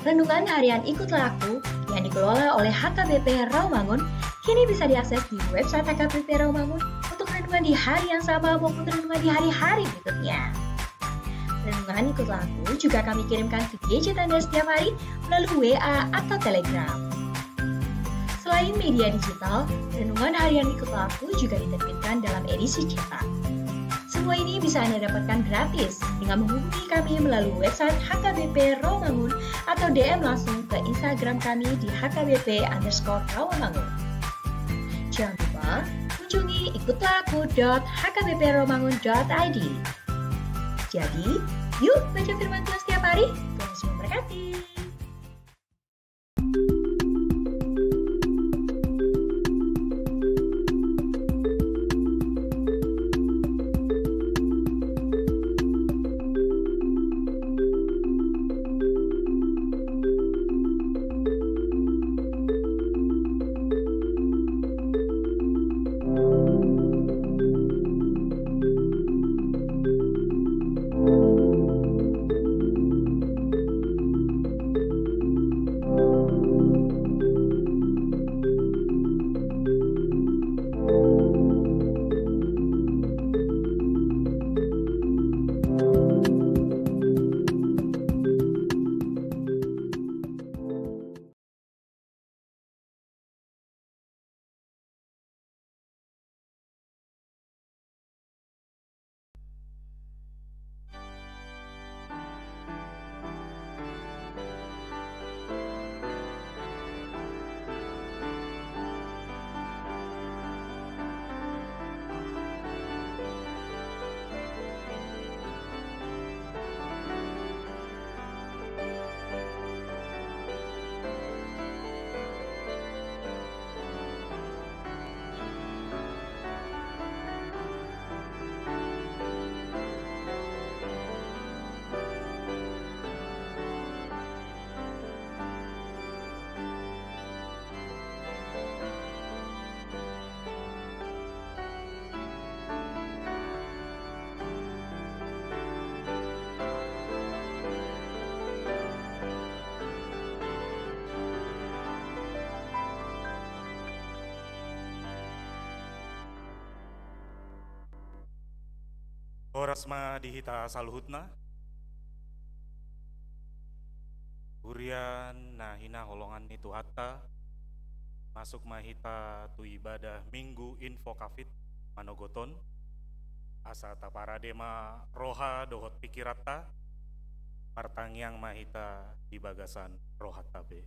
Renungan harian Ikutlah Aku yang dikelola oleh HKBP Rawamangun kini bisa diakses di website HKBP Rawamangun untuk renungan di hari yang sama maupun renungan di hari-hari berikutnya. Renungan Ikutlah Aku juga kami kirimkan ke gadget Anda setiap hari melalui WA atau Telegram. Selain media digital, renungan harian Ikutlah Aku juga diterbitkan dalam edisi cetak. Semua ini bisa Anda dapatkan gratis dengan menghubungi kami melalui website HKBP Rawamangun atau DM langsung ke Instagram kami di HKBP_Rawamangun. Jangan lupa kunjungi ikutlahku.hkbprawamangun.id. Jadi, yuk baca firman Tuhan setiap hari. Tuhan Yesus memberkati. Orasma dihita saluhutna Hurian nahina holongan itu hatta masuk mahita tu ibadah minggu info kafit manogoton asa taparadema roha dohot pikirata partangyang mahita di bagasan rohat tabe.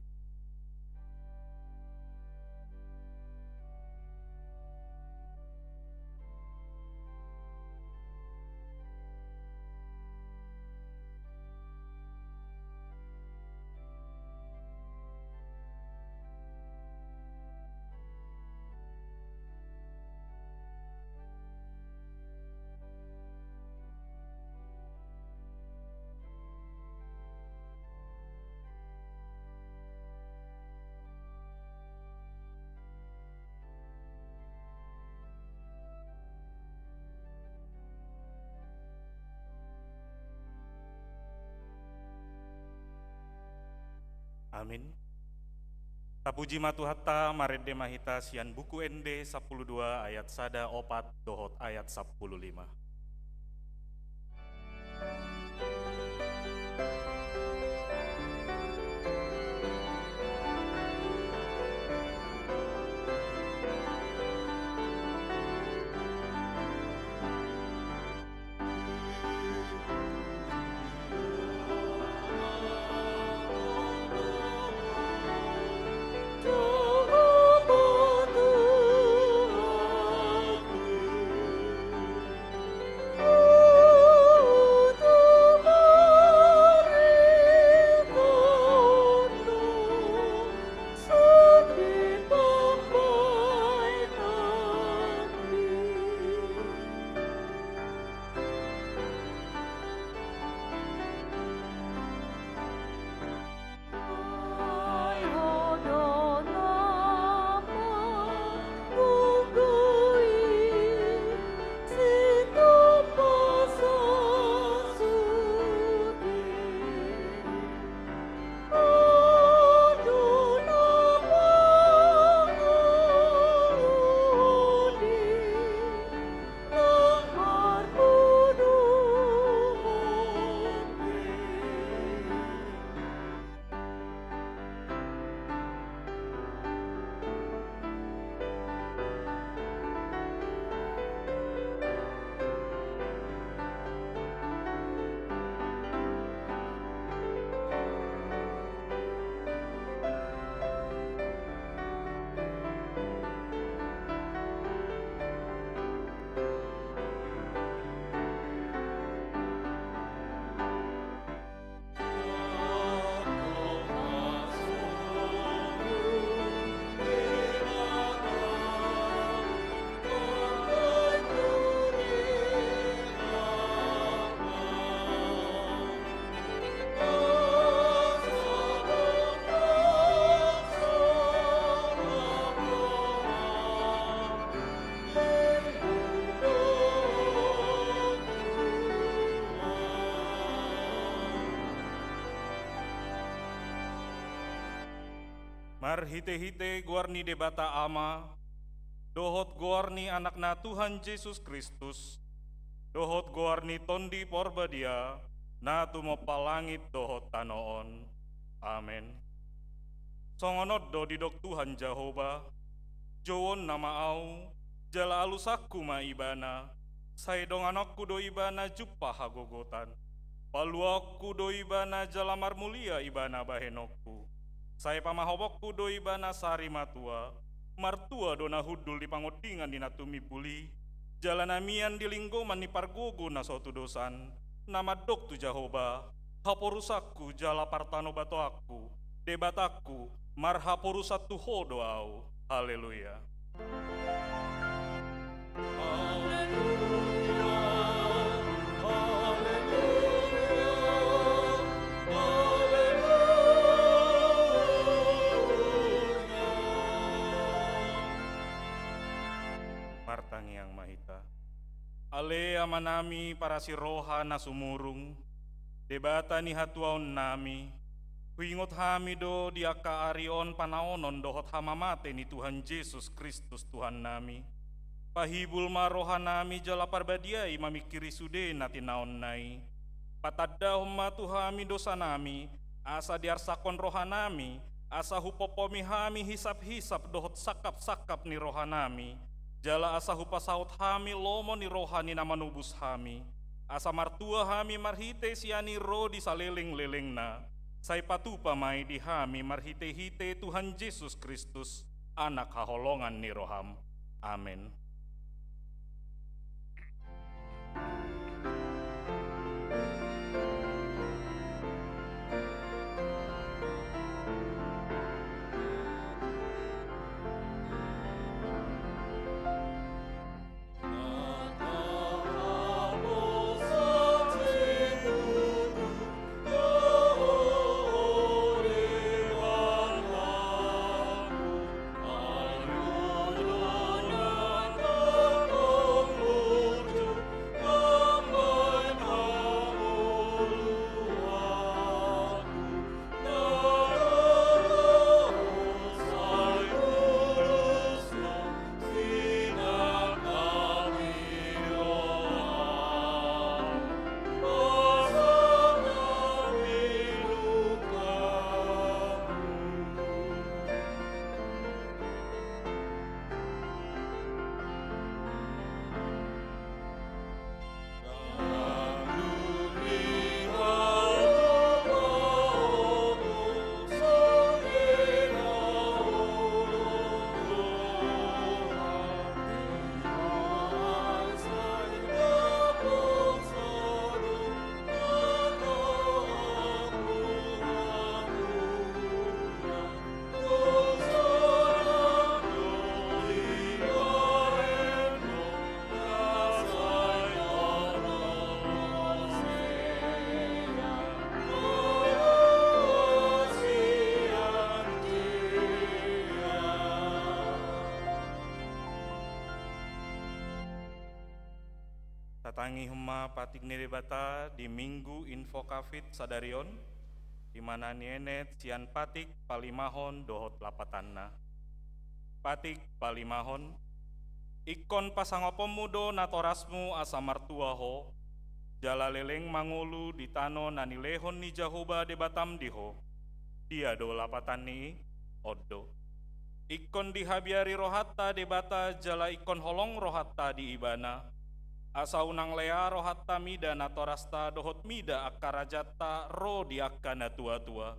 Amin. Tapuji matuhatta marede mahita sian buku ND 12 ayat sada opat dohot ayat 15. Marhite-hite guarni debata ama, dohot guarni anakna Tuhan Yesus Kristus, dohot guarni tondi porbadia, na tumopa langit dohot tanoon. Amen. Songonot do didok Tuhan Jehovah, jowon nama au, jala alusakku ma ibana, say donganokku do ibana juppa hagogotan, paluakku do ibana jalamar mulia ibana bahenokku, say pamahobokku do ibana sari matua, martua dona hudul di pangodingan di natumi puli, jalanamian di linggoman ni pargogo na sotu dosan, nama dok tu Jehovah, haporusakku jala partano bato aku, debataku, marhaporusat tu hodo au. Haleluya. Martang yang mahita. Ale amanami para si roha na sumurung, debata ni hatuaon nami, huingot hami do diaka arion panaonon dohot hamamate ni Tuhan Yesus Kristus Tuhan nami. Pahibul maroha nami jala parbadiai mamikiri sude nati naon nai. Patadda humma tuhami dosa nami, asa diarsakon roha nami, asa hupopomi hami hisap-hisap dohot sakap-sakap ni roha nami. Jala asa hupasaut hami lomo ni rohani nama nubus hami. Asa martua hami marhite siani ro di saleling-leleng na. Say patupa mai di hami marhite-hite Tuhan Yesus Kristus, anak haholongan ni roham. Amin. Tatangi hema patik nerebata di minggu info kafit sadarion, di mana nienet sian patik palimahon dohot lapatanna. Patik palimahon, ikon pasangopo mudo natorasmu asa martua ho, jala leleng mangulu di tano nani lehon ni Jehovah debatam diho, dia do lapatan ni oddo. Ikon dihabiari rohatta debata jala ikon holong rohatta di ibana, asa unang lea rohatta mida natorasta dohot mida akarajata ro diakana tua-tua.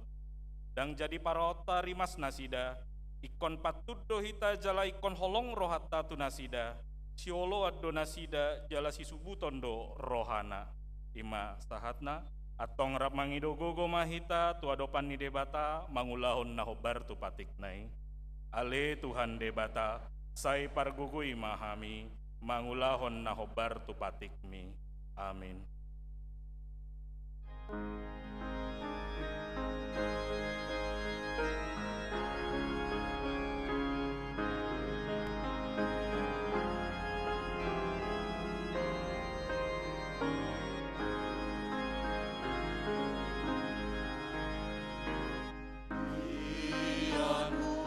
Dang jadi parota rimas nasida, ikon patuddo hita jala ikon holong rohatta tu nasida, siolo addo nasida jala sisubutondo rohana. Ima sahatna, atong rap mangido gogo mahita tu adopan ni debata mangulahon nahobar tu patik nai. Ale Tuhan debata, say pargugui mahami, mangulahon nahobar tu patikmi. Amin. Ianu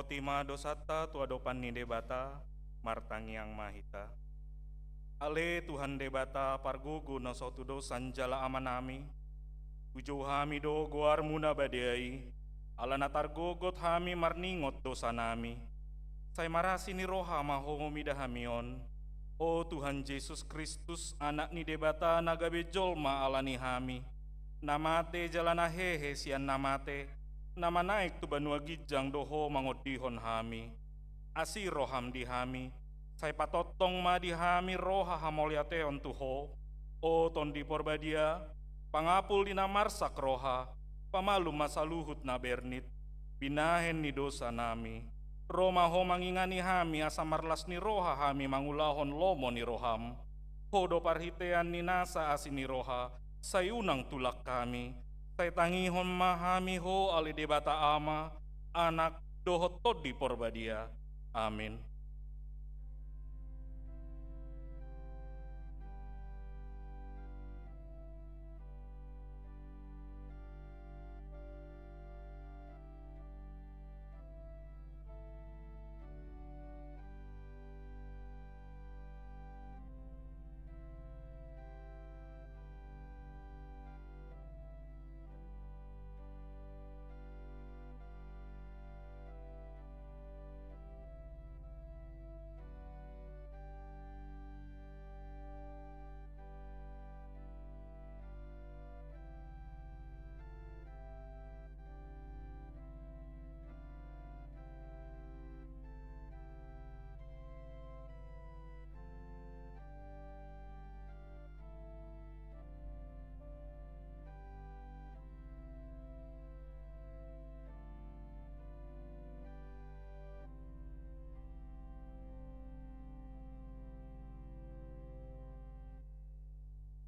tima dosata tua dopan ni debata martangiang mahita. Ale Tuhan debata pargogo na sotu do sanjala amanami. Ujo hami do goar muna badiai. Ala natar gogot hami marningot dosa nami. Say marasi ni roha mahomi dahamion. O Tuhan Yesus Kristus anak ni debata nagabe jolma ala ni hami. Namate jalana hehe sian namate. Nama naik tu banua gijang doho mangodihon hami. Asi roham di hami. Say patotong ma di hami roha hamoliateon tuho. O ton di porbadia. Pangapul di namarsak roha. Pamalu masaluhut na bernit. Binahen ni dosa nami. Roma ho mangingani hami asamarlas ni roha hami mangulahon lomo ni roham. Hodo parhitean ni nasa asin ni roha. Sayunang tulak kami. Say tangihon mahami ho ali debata ama. Anak dohot tod di porbadia. Amin.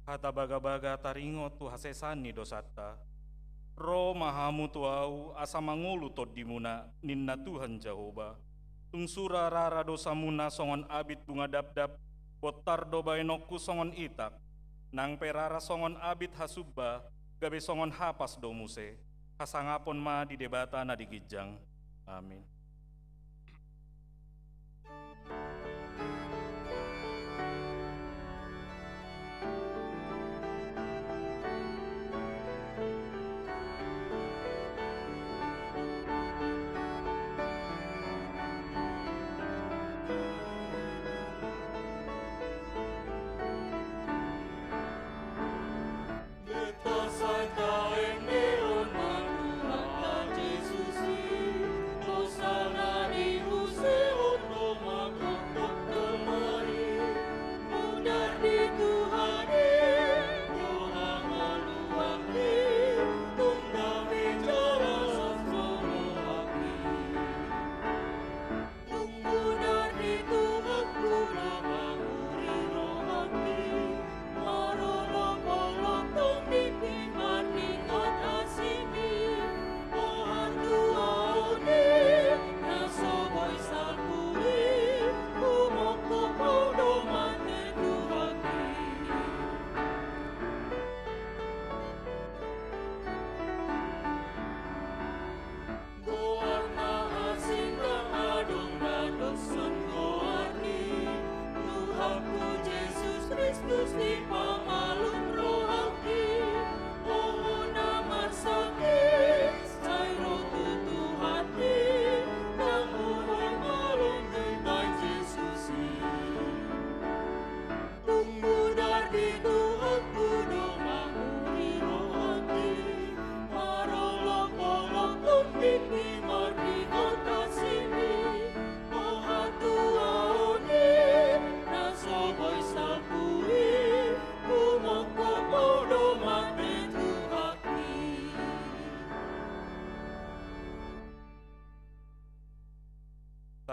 Hata baga-baga taringo tu hasesani dosata. Ro mahamu tuau asa mangulu tod dimuna ninna Tuhan Jehovah. Tungsura rara dosa muna songon abit bunga dap-dap. Botar do baenokku songon itak. Nang perara songon abit hasubba. Gabe songon hapas do muse. Kasangapon ma di debata na digijang. Amin.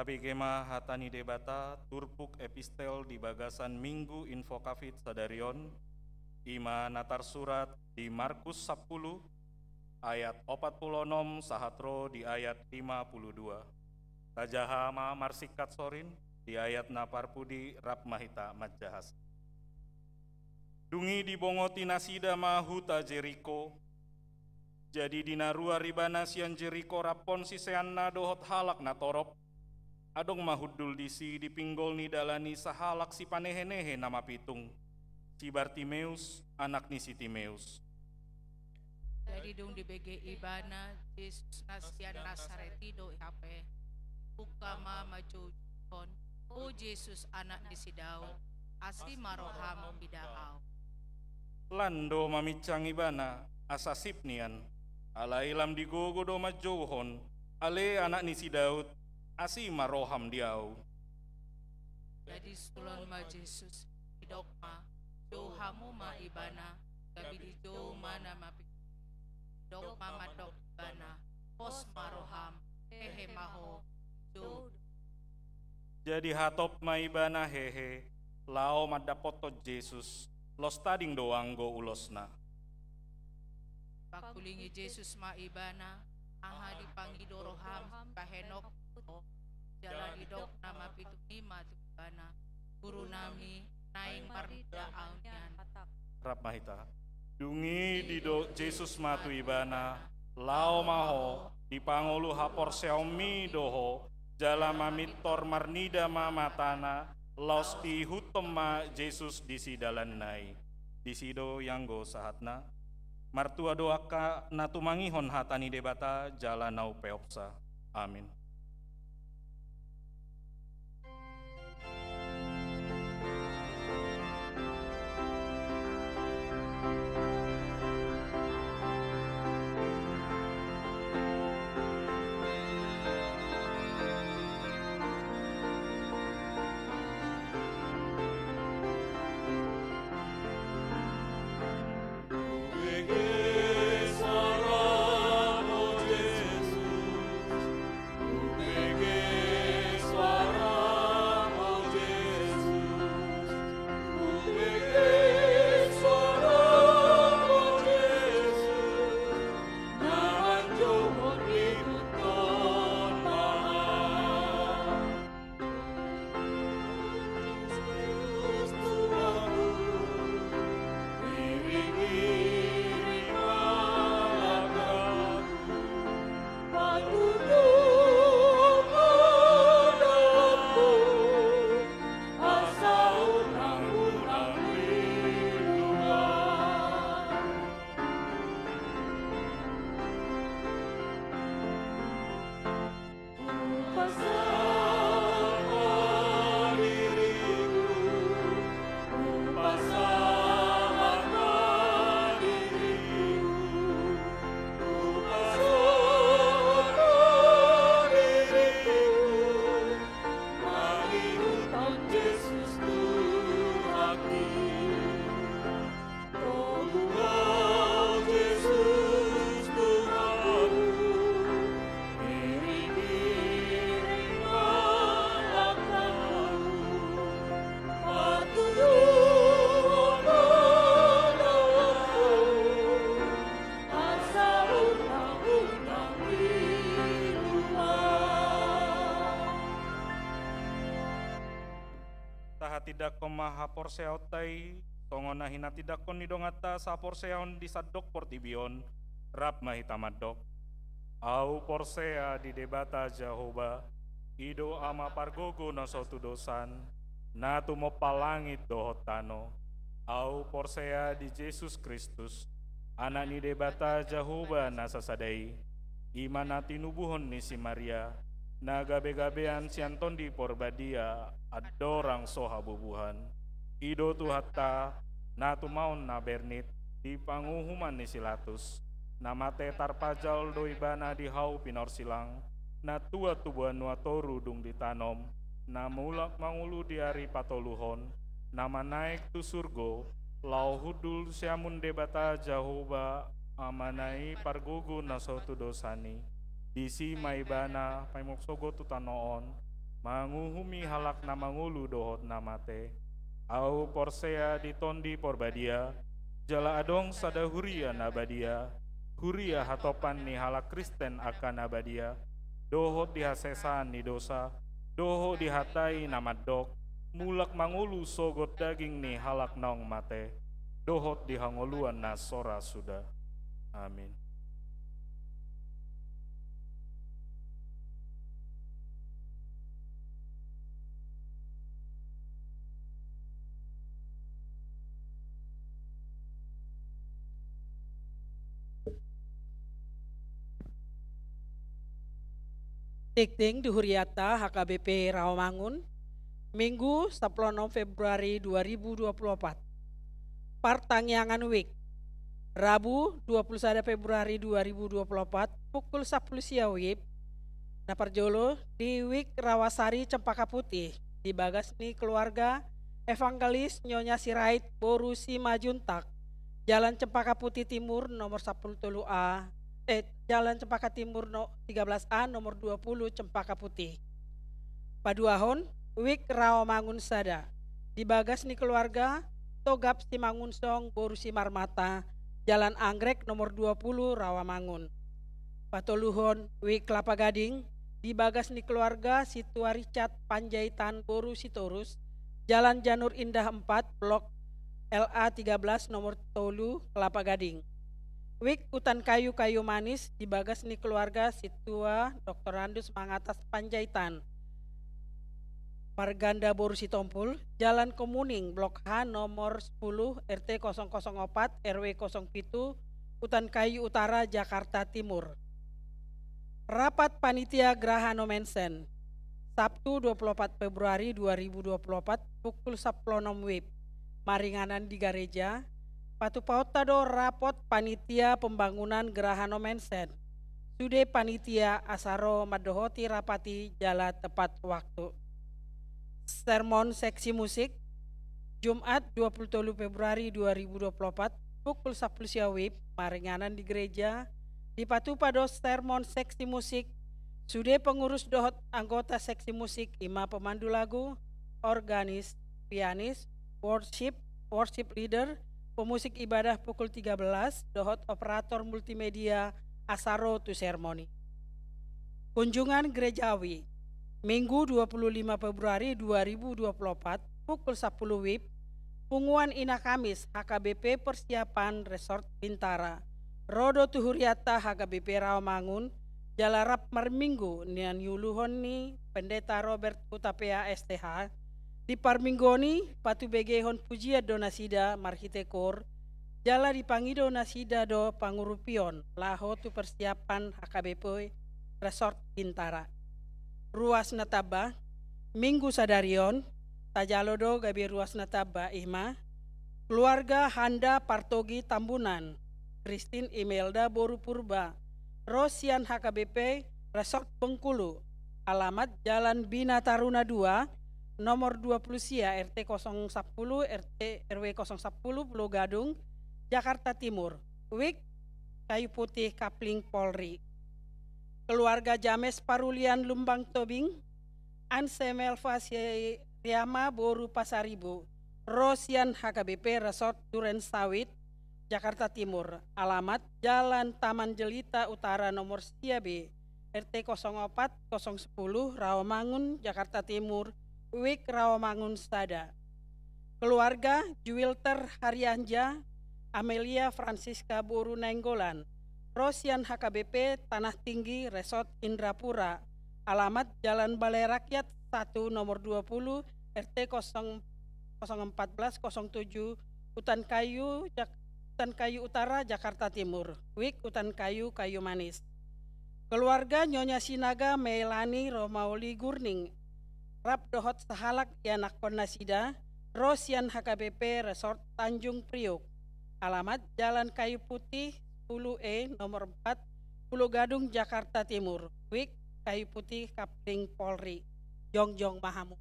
Tapi kema hatani debata turpuk epistel di bagasan Minggu Info Kafit Sadarion ima natar surat di Markus 10 ayat 46 sahatro di ayat 52. Tajahama marsikat sorin di ayat naparpudi rap mahita majahas. Dungi dibongoti nasida mahuta Jeriko. Jadi dinarua ribana sian Jeriko rapon si seanna dohot halak na torop. Adong mahudul disi dipinggol ni dalani sahalak si panehenehe nama pitung. Si Bartimeus, anak ni si Timeus. Jadi dong di BG Ibana, Yesus nasian Nasareti do ihape. Buka mama jujukon, o Yesus anak ni si Daud, asli maroham bidaaw. Lando mamicang ibana, asasip nian. Alailam digogo do majohon, ale anak ni si Daud, asi maroham diau. Jadi sulon ma Yesus, idok ma, johamu ma ibana, gabi di jo mana ma dok mama dok ibana, pos maroham, hehe maho, jo. Jadi hatop ma ibana hehe, lao madapoto Yesus, los tading doang go ulosna. Pakulingi Yesus ma ibana, aha dipanggi doroham, kahenok, jalan idok nama pitu lima ibana, guru nami, naing marida aunian. Rap mahita, dungi dido Yesus matu ibana, lao maho, dipangolu hapor seomi doho, jala mamitor marnida mamatana, los di hutom ma Yesus disi dalan nai, disido yang go sahatna, martua doaka natumangihon hatani debata jala nau peopsa. Amin. Tidak komaha porseautai tongona hina tidak kon nidongata sa porseaon disadok portibion rap mahitamadok au porsea di debata Jehovah ido ama pargogo na sotu dosan na tumopalangit dohotano au porsea di Yesus Kristus anak ni debata Jehovah na sasadai imana tinubuhon ni si Maria na gabe-gabean sianton di porbadia adorang soha bubuhan ido tu hatta na tumaon na bernit di panguhuman ni silatus na mate tarpajal do ibana di hau pinor silang na tua tubuan nuatoru dung ditanom na mulak mangulu di hari patoluhon na manaik tu surgo lau hudul siamun debata Jehovah amanai pargugu na sotu dosani disi maibana paimoksogo tutanoon manguhumi halak na mangulu dohot namate au porsea ditondi porbadia jala adong sada huria nabadia huria hatopan ni halak Kristen akan nabadia dohot dihasesan ni dosa dohot dihatai namadok mulak mangulu sogot daging ni halak naong mate dohot dihangoluan na sora sudah. Amin. Tikting Duhuriata HKBP Rawamangun, Minggu 10 Februari 2024. Partangyangan Week, Rabu 21 Februari 2024, pukul 10 siang WIB, Naparjolo di Week Rawasari Cempaka Putih, di Bagasni Keluarga Evangelis Nyonya Sirait Boru Simajuntak, Jalan Cempaka Putih Timur nomor 10A, Jalan Cempaka Timur 13A nomor 20 Cempaka Putih. Paduahon Week Rawamangun Sada, di Bagasni Keluarga Togap Simangunsong Boru Simarmata, Jalan Anggrek nomor 20 Rawamangun. Patoluhon Week Kelapa Gading, di Bagasni Keluarga Situa Richard Panjaitan Boru Sitorus, Jalan Janur Indah 4 Blok LA 13 nomor Tolu Kelapa Gading. Week Hutan Kayu Manis, di Bagasni Keluarga Situa Dr. Andus Mangatas Panjaitan, Marganda Boru Sitompul, Jalan Kemuning Blok H nomor 10 RT 004 RW 07 Hutan Kayu Utara Jakarta Timur. Rapat Panitia Grahano Mensen, Sabtu 24 Februari 2024 pukul 10 WIB, Maringanan di Gareja, Patupautado Rapot Panitia Pembangunan Grahano Mensen, Sude Panitia Asaro Madohoti Rapati Jala tepat waktu. Sermon Seksi Musik, Jumat 27 Februari 2024 pukul 10 siang WIB, Maringanan di Gereja, di Patupado Sermon Seksi Musik, Sude Pengurus Dohot Anggota Seksi Musik, Ima Pemandu Lagu, Organis, Pianis, Worship Leader, Pemusik Ibadah pukul 13, Dohot Operator Multimedia, Asaro tu Sermoni. Kunjungan Gerejawi, Minggu 25 Februari 2024 pukul 10 WIB, Punguan Ina Kamis HKBP Persiapan Resort Bintara, Rodo Tuhuriata HKBP Rawamangun, Jalarap Marminggu Nian Yuluhoni Pendeta Robert Utapea STH, di Parminggoni Patu Begehon Pujia Donasida Marhitekor, Jala di Pangido Nasida do Pangurupion, Laho tu Persiapan HKBP Resort Bintara. Ruas Nataba, Minggu Sadarion, Tajalodo Gabi Ruas Nataba Ihma, Keluarga Handa Partogi Tambunan, Christine Imelda Boru Purba, Rosian HKBP Resort Bengkulu, alamat Jalan Bina Taruna 2, nomor 20 Sia RT 010 RT RW 010 Pulau Gadung, Jakarta Timur. Week Kayu Putih Kapling Polri. Keluarga James Parulian Lumbang Tobing, Anse Melva Riama Boru Pasaribu, Rosian HKBP Resort Duren Sawit, Jakarta Timur, alamat Jalan Taman Jelita Utara nomor B RT 04 010 Rawamangun, Jakarta Timur. Week Rawamangun Sada. Keluarga Juwilter Haryanja, Amelia Francisca Boru Nenggolan, Rosian HKBP Tanah Tinggi Resort Indrapura, alamat Jalan Balai Rakyat 1 nomor 20 RT 014 07 Hutan Kayu Utara Jakarta Timur. Week Hutan Kayu Manis. Keluarga Nyonya Sinaga Melani Romauli Gurning, Rap Dohot Sahalak Yanak Konasida, Rosian HKBP Resort Tanjung Priok, alamat Jalan Kayu Putih 10E nomor 4 Pulau Gadung Jakarta Timur. Week Kayu Putih Kapling Polri, Jongjong Mahamu.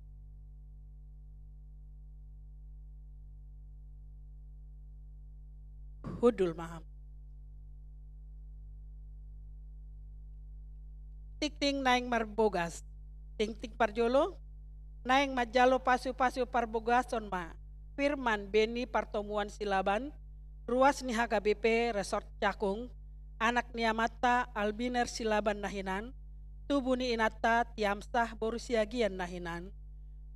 Hudul Maham. Tik-ting naing marbogas, ting-ting parjolo, naing majalo pasu-pasu parbogason ma, Firman Beni Partomuan Silaban, Ruas ni HKBP Resort Cakung, Anak Niamata Albiner Silaban Nahinan, Tubuni Inata Tiamsah Borusiagian Nahinan,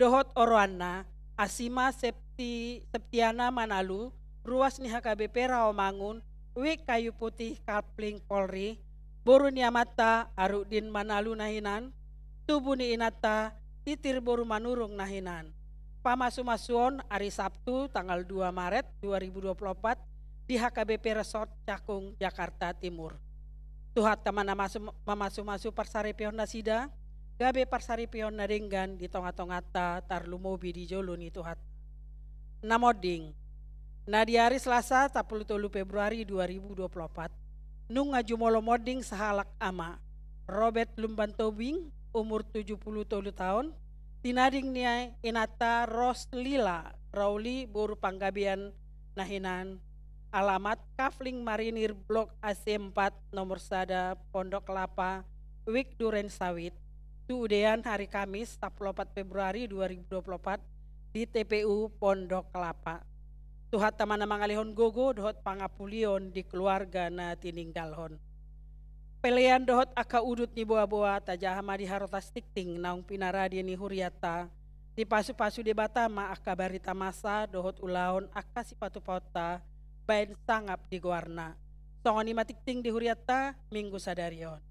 Dohot Oroana, Asima Septiana Manalu, Ruas ni HKBP Rawamangun, Week Kayu Putih Kapling Polri, Boru Niamata Arudin Manalu Nahinan, Tubuni Inata Titir Boru Manurung Nahinan. Pamasu-masuon hari Sabtu tanggal 2 Maret 2024 di HKBP Resort Cakung, Jakarta Timur. Tuhat tamana mamasu-masu Parsarepion Nasida, gabe parsaripion nadenggan di tonga-tongata tarlumobi di jolun itu hat. Namoding, na di hari Selasa 30 Februari 2024, nung ngajumolo moding sahalak ama, Robert Lumban Tobing, umur 70 tahun, tinading niya inata Roslila Rauli buru panggabian nahinan, alamat Kafling Marinir Blok AC4 nomor sada Pondok Kelapa, Wik Duren Sawit, tuudean hari Kamis 14 Februari 2024 di TPU Pondok Kelapa. Tuhat taman mangalihon gogo dohot pangapulion di keluarga na tininggalhon. Pelean dohot aka udut ni boa-boa tajahama di harotas tikting naung pinaradi ni huriata di pasu-pasu di batama aka barita masa dohot ulaon aka sipatu pauta bain sangap di guarna. Songoni matikting di huriata minggu sadarion.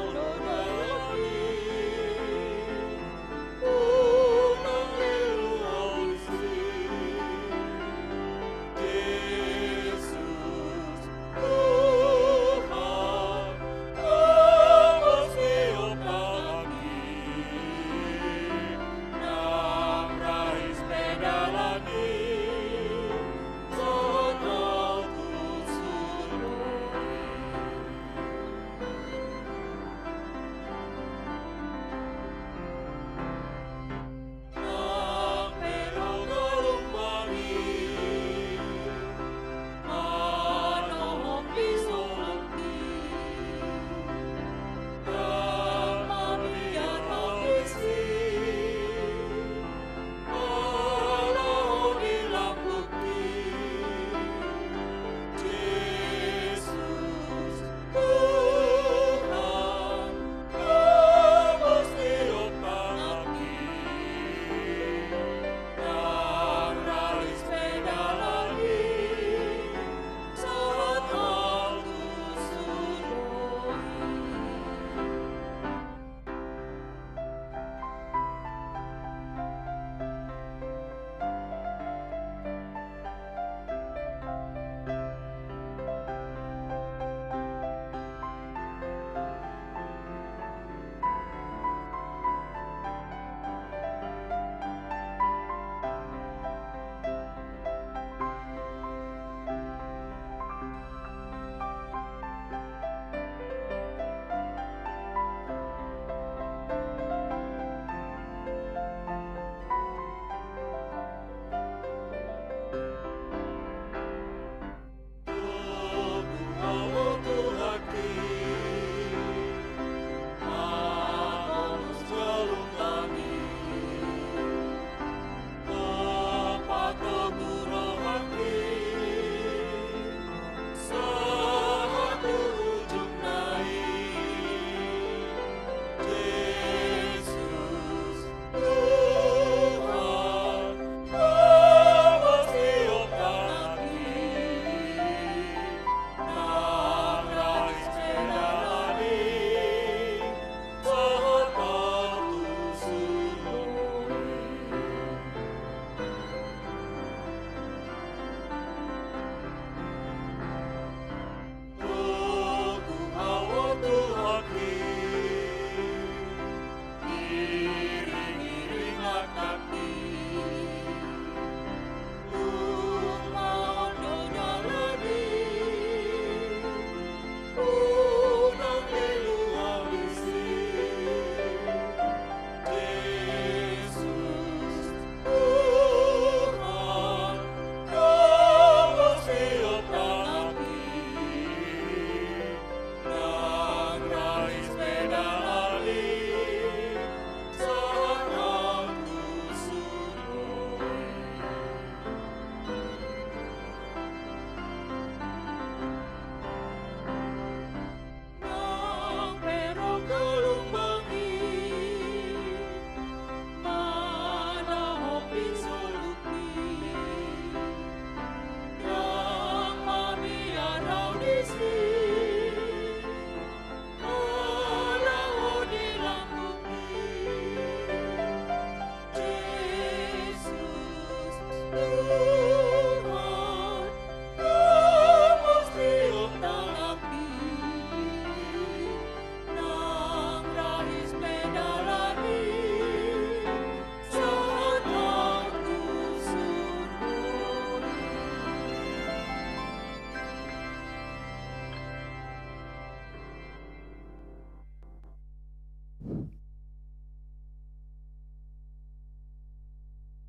Lord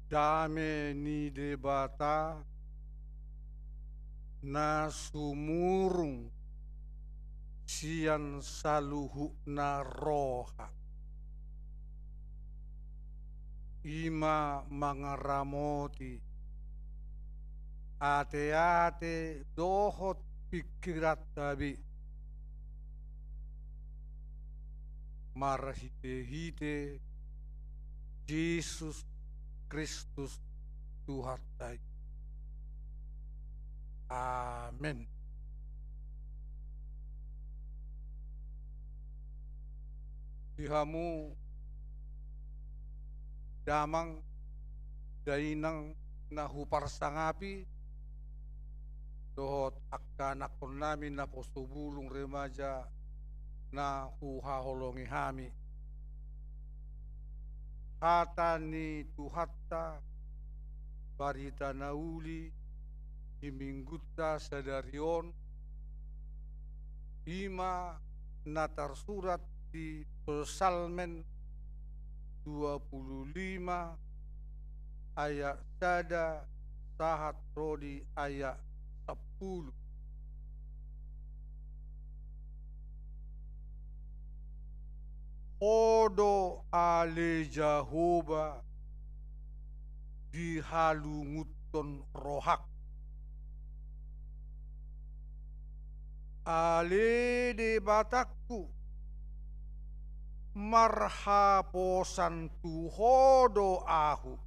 dame ni debata na sumurung sian saluhu na roha ima mangaramoti ate-ate dohot pikirat tabi marahite-hite Yesus Kristus Tuhan tai. Amin. Dihamu damang dainang nahupar sangapi dohot akanakon namin na posubulong remaja na huhaholongi hami hata ni tuhatta barita nauli himingguta sadarion ima natarsurat di Psalmen 25 ayat sada sahat rodi ayat 10. Hodo ale Jahoba dihalunguton rohak ale de batakku marhaposan tu hodo ahu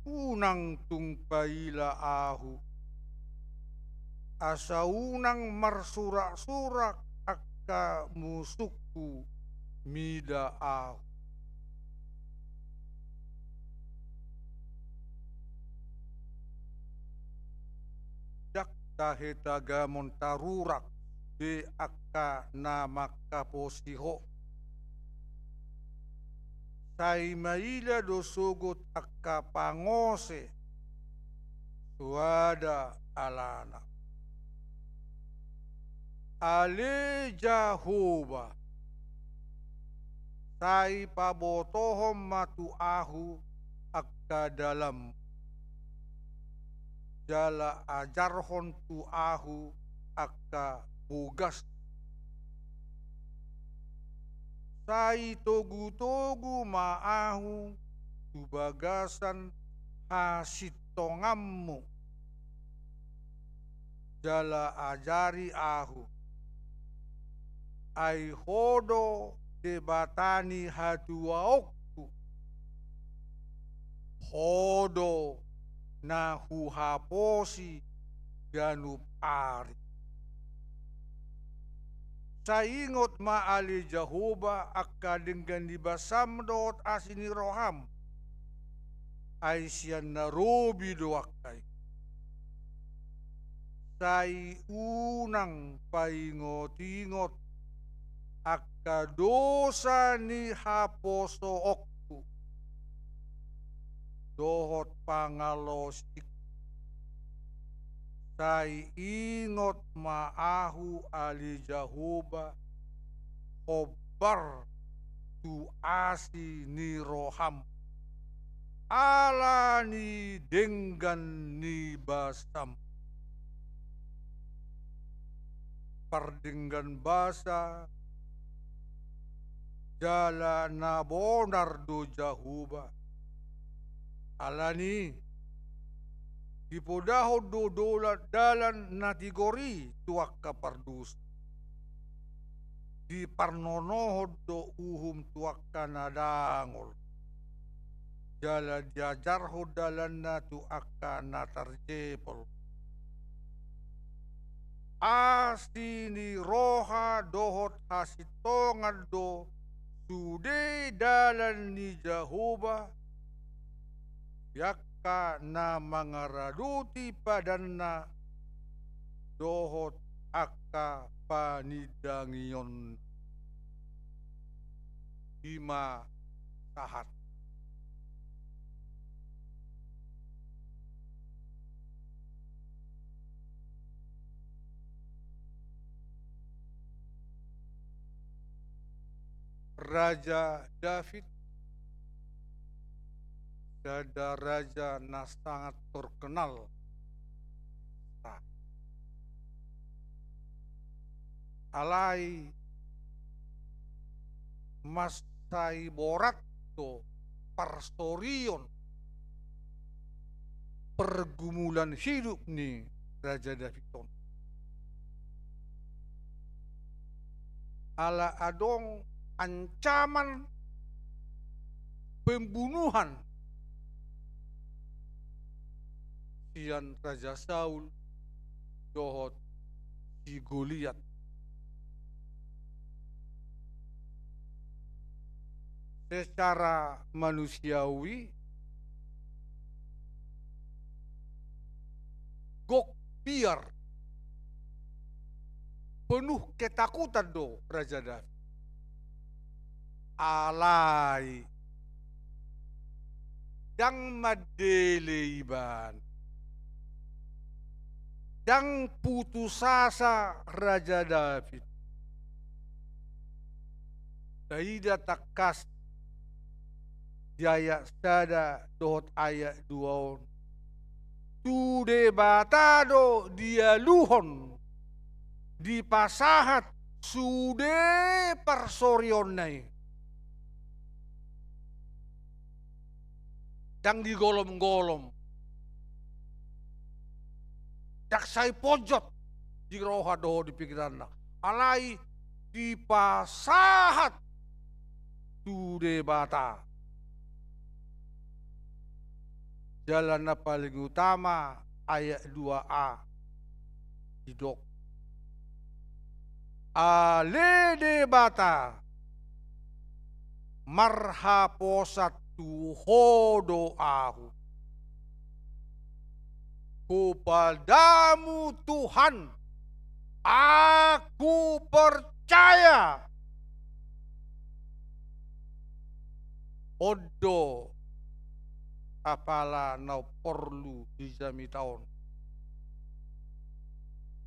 unang tungpaila ahu asa unang marsurak-surak akka musukku mida ahu jak tahetagamon tarurak de akka na makaposiho sai maila dosogot akka pangose suada alana ale Jahoba sai pabotohom matu ahu akka dalam jala ajarhon tu ahu akka bugas sai togu-togu maahu tu bagasan hasitongammu jala ajari ahu ai hodo debatani hatuaokku hodo na huhaposi ganup ari saingot maali Jahoba akka dengan dibasam dot asini roham ai sian narobi doakai sai unang paingot-ingot akka dosa ni haposo okku dohot pangalosik sai ingot maahu ali Jahoba hobar tu asi ni roham ala ni dengan ni basam pardenggan basa jala na bonar do Jahoba alani dipodaho do dolat dalan natigori tuak kapardus di parnonohod do uhum tuak kanadangol jala diajarho dalan na tuak kanatarjepol asini roha dohot hasitongan do sude dalan ni Jahoba yakka na mangaraduti padanna dohot akka panidangion hima sahat Raja David Dada raja na sangat terkenal. Alai masai borat to parstorion pergumulan hidup nih Raja Davidon. Ala adong ancaman pembunuhan sian Raja Saul dohot si Goliat. Secara manusiawi gok biar penuh ketakutan do Raja David. Alai dang madeleiban dang putus asa Raja David. Daida takas jaya sada dohot ayat 2. Tu debatado dia luhon di pasahat sude parsorionai dang digolom-golom daksai pojot di roha doho di pikiran alai di pasahat tu debata. Jalan paling utama ayat 2a hidok ale debata marhaposat tuhodo ahu kepadamu Tuhan aku percaya. Odo apala nau perlu dijami tahun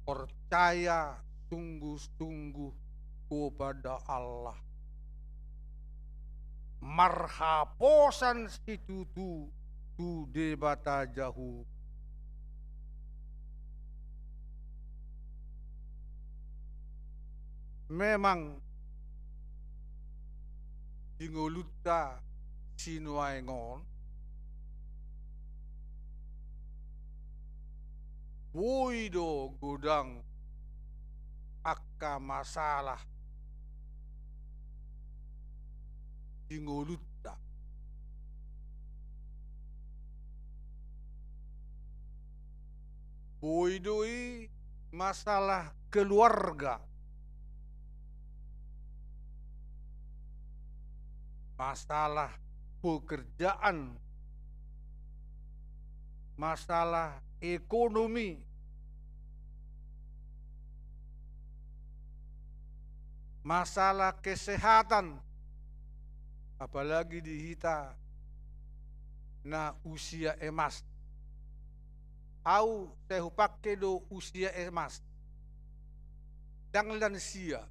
percaya sungguh-sungguh kepada Allah. Marhaposan situ tu debata jauh. Memang dingoluta sinuaingon boido godang akka masalah dingolutta boidoi masalah keluarga, masalah pekerjaan, masalah ekonomi, masalah kesehatan, apalagi di hita na usia emas. Au saya pakai do usia emas. Dang lansia,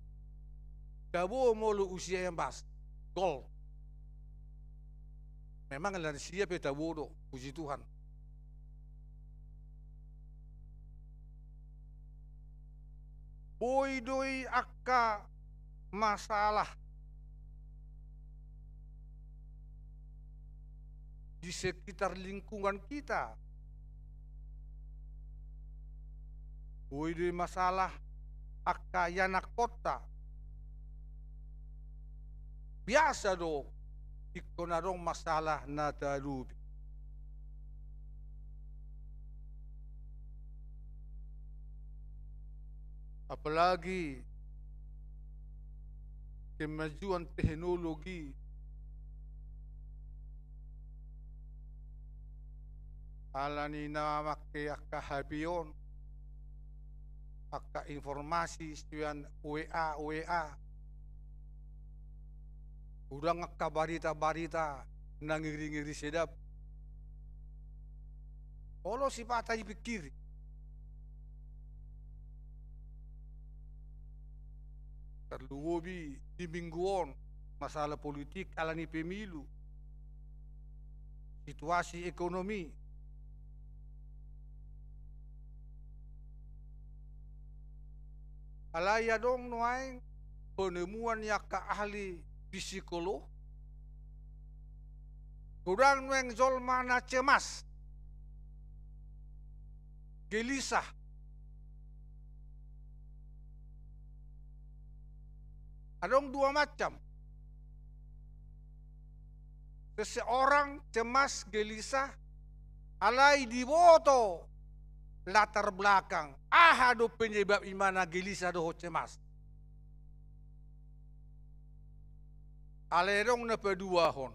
dabo mulu usia emas, gold. Memang lansia peta bodoh, puji Tuhan. Boidoi akka masalah di sekitar lingkungan kita. Boidoi masalah akka yanak kota. Biasa do ikonarong masalah na dalubi. Apalagi kemajuan teknologi alani na make akka habion akka informasi sian WA udang akka barita nangiri-ngiri sedap olo si patay pikir terluobi di mingguon masalah politik alani pemilu situasi ekonomi, alaya dong nuaing penemuan ya ka ahli psikolog, kurang nueng zolmana cemas, gelisah, adong dua macam. Seseorang cemas gelisah alai diboto latar belakang do penyebab imana gelisah doho cemas. Alerong na pedua hon.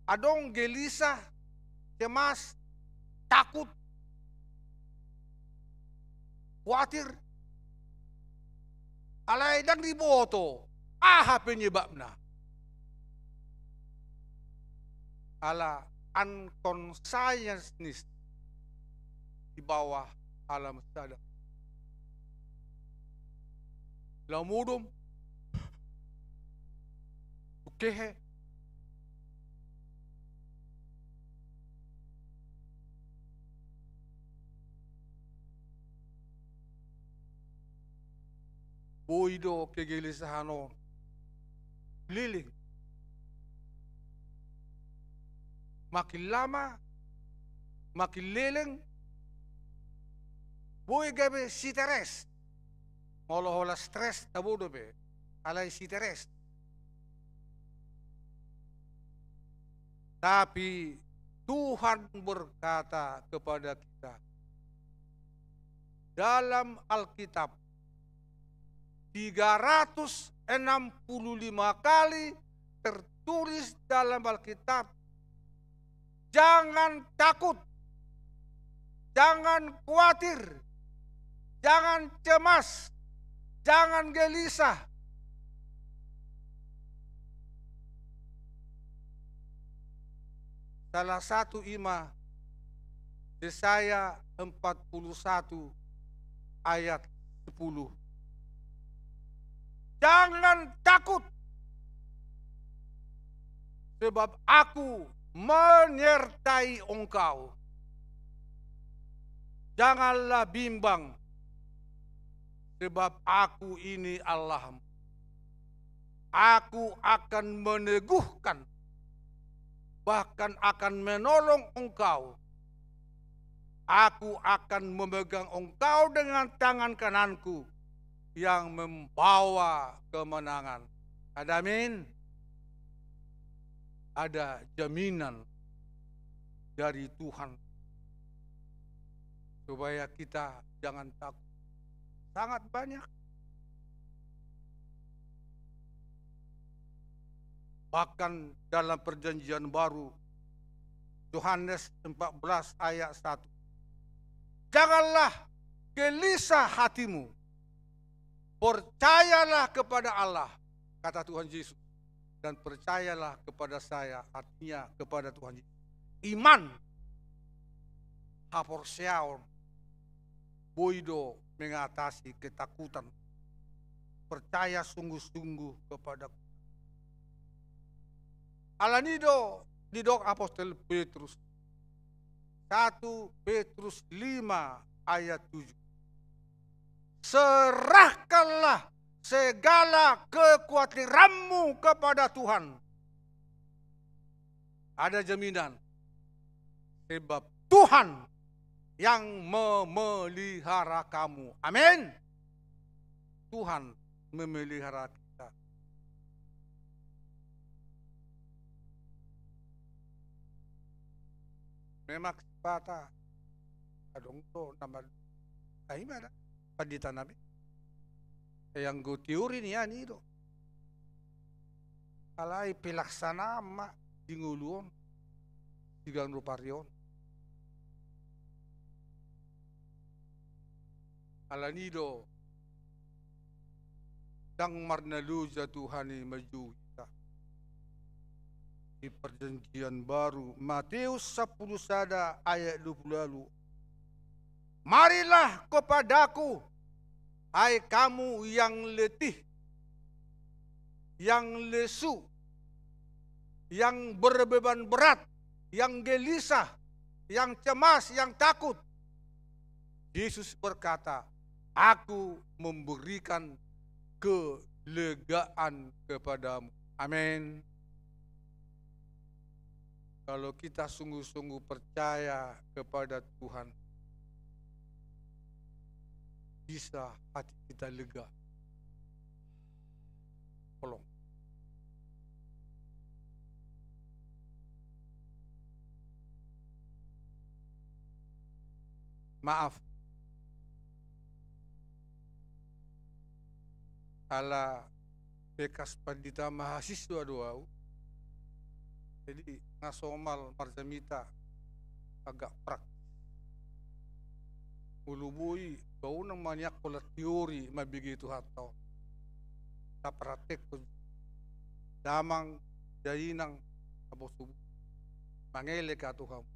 Adong gelisah, cemas, takut, khawatir. Alai dan diboto penyebabna. Ala unconsciousness di bawah alam sadar. Lamudum ukehe boido kegelisahan liling. Makin lama, makin leleng, boy gabe siteres, hola stres tabudo be, alai siteres. Tapi Tuhan berkata kepada kita dalam Alkitab 365 kali tertulis dalam Alkitab, jangan takut, jangan khawatir, jangan cemas, jangan gelisah. Salah satu imam Yesaya 41 ayat 10. Jangan takut, sebab aku menyertai engkau. Janganlah bimbang, sebab aku ini Allahmu. Aku akan meneguhkan, bahkan akan menolong engkau. Aku akan memegang engkau dengan tangan kananku yang membawa kemenangan. Ada amin. Ada jaminan dari Tuhan supaya kita jangan takut. Sangat banyak. Bahkan dalam perjanjian baru Yohanes 14 ayat 1. Janganlah gelisah hatimu. Percayalah kepada Allah, kata Tuhan Yesus. Dan percayalah kepada saya, artinya kepada Tuhan Yesus. Iman, haporseaon, boido mengatasi ketakutan. Percaya sungguh-sungguh kepada Alanido didok apostol Petrus. 1 Petrus 5 ayat 7. Serahkanlah segala kekhawatiranmu kepada Tuhan. Ada jaminan. Sebab Tuhan yang memelihara kamu. Amin. Tuhan memelihara kita. Memang sepatah. Adong to nama mana? Pandita nabi. Yang go teori ni ani do. Alai pilaksana ma dinguluon tigang ruparion. Alanido dang marnalu jatuhani maju kita. Di perjanjian baru Matius 10 sada ayat 20 lalu. Marilah kepadaku, hai kamu yang letih, yang lesu, yang berbeban berat, yang gelisah, yang cemas, yang takut. Yesus berkata, aku memberikan kelegaan kepadamu. Amin. Kalau kita sungguh-sungguh percaya kepada Tuhan, bisa hati kita lega. Tolong. Maaf, ala bekas pandita mahasiswa doau, jadi ngasomal marjamita agak praktis. Ulubui kau nang manyak pola teori mabigitu hatau. Ta praktek pun damang jayinang abo subuh mangele ka Tuhan.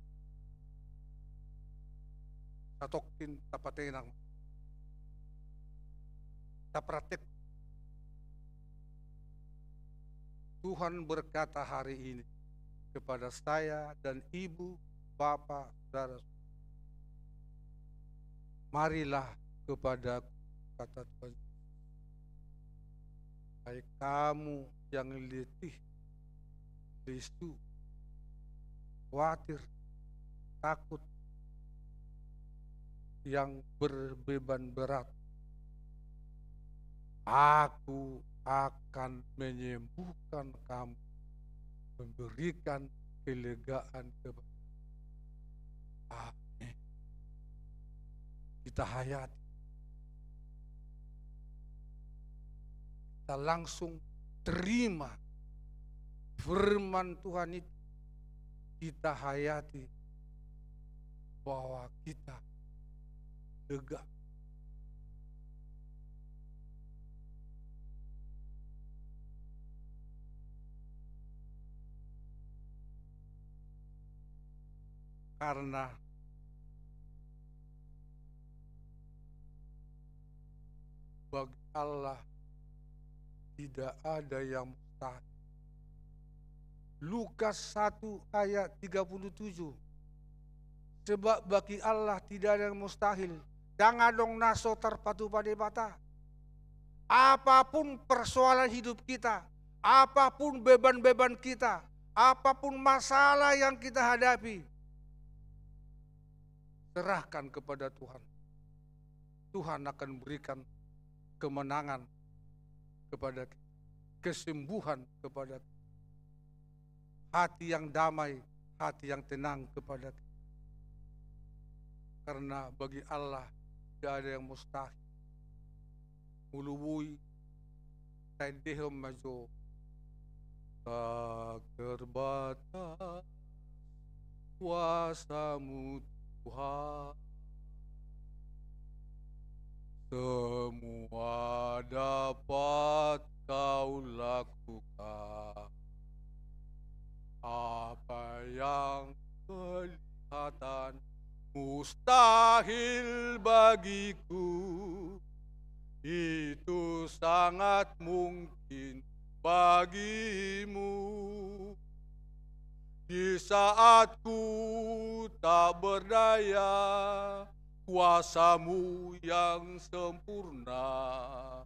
Tatokin tapatenang tapraktek. Tuhan berkata hari ini kepada saya dan ibu, bapak, saudara, marilah kepadaku, kata Tuhan. Hai kamu yang letih, lesu, khawatir, takut, yang berbeban berat, aku akan menyembuhkan kamu, memberikan kelegaan kepada. Amin. Kita hayati, kita langsung terima firman Tuhan itu, kita hayati bahwa kita lega. Karena bagi Allah tidak ada yang mustahil. Lukas 1 ayat 37. Sebab bagi Allah tidak ada yang mustahil. Jangan dong naso terpatu pada bata. Apapun persoalan hidup kita, apapun beban-beban kita, apapun masalah yang kita hadapi, serahkan kepada Tuhan. Tuhan akan berikan kemenangan kepada kita, kesembuhan kepada kita, hati yang damai, hati yang tenang kepada kita. Karena bagi Allah tidak ada yang mustahil. Mulubui taidehom majo tak terbatas kuasamu Tuhan. Semua dapat kau lakukan. Apa yang kelihatan mustahil bagiku, itu sangat mungkin bagimu. Di saat ku tak berdaya, kuasamu yang sempurna.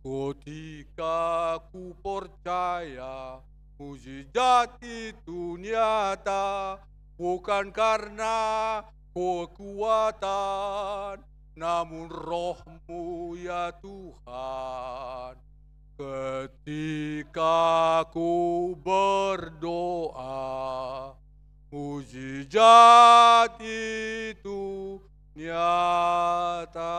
Ketika ku percaya mujizat itu nyata, bukan karena kekuatan, namun rohmu ya Tuhan. Ketika ku berdoa, mujizat itu nyata.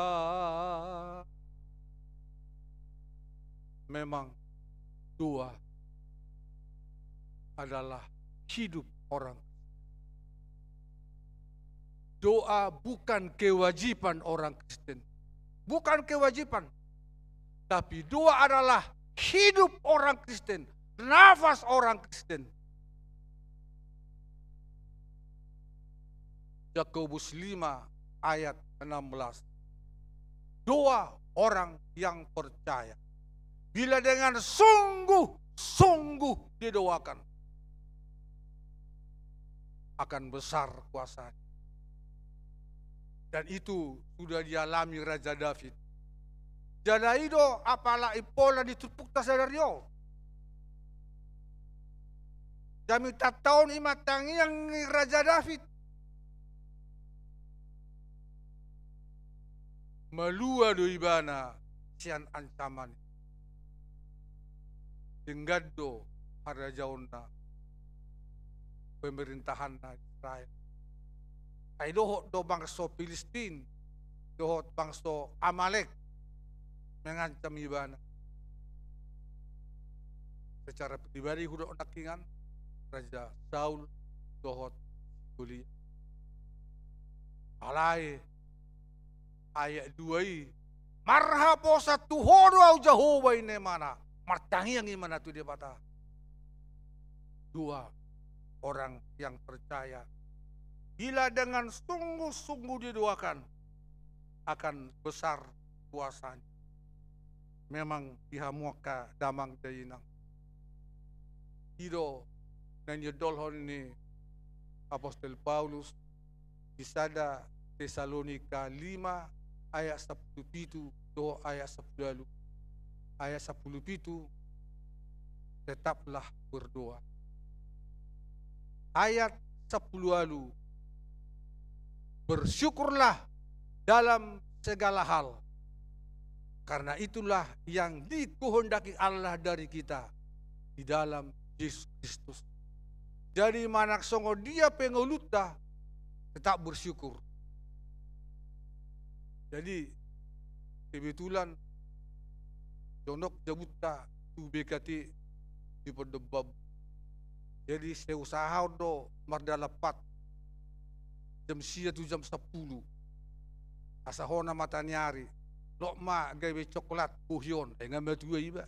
Memang doa adalah hidup orang. Doa bukan kewajiban orang Kristen. Bukan kewajiban. Tapi doa adalah hidup orang Kristen. Nafas orang Kristen. Yakobus 5 ayat 16. Doa orang yang percaya, bila dengan sungguh-sungguh didoakan, akan besar kuasanya. Dan itu sudah dialami Raja David. Jana ido apala ipola ditupukta sa dario. Jami tataon imatangi yang Raja David. Malua do ibana sian ancaman. Denggado harajaonna pemerintahan Israel. Ay dohot do bangso Filistin, dohot bangso Amalek mengancam ibana. Secara pribadi hudo nakingan Raja Saul dohot Goliat. Alai ayat 2 marhapo sa tuhodo au Jehovah ini mana martangi yang imana tu dia bata. Dua orang yang percaya bila dengan sungguh-sungguh didoakan akan besar kuasanya. Memang dihamuaka damang dayinang. Hido dan yedolhon ini Apostol Paulus disada Tesalonika 5 ayat 17 do ayat 10 ayat 17 tetaplah berdoa. Ayat 10 bersyukurlah dalam segala hal, karena itulah yang dikehendaki Allah dari kita di dalam Yesus Kristus. Jadi manak songo dia penguluta tetap bersyukur. Jadi kebetulan jonok jabuta tu bekati di perdebab. Jadi saya usaha do mardalapat jam sia tu jam 10. Asahona matanyari. Lok ma gawe coklat buhyon. Ngambil tu iba.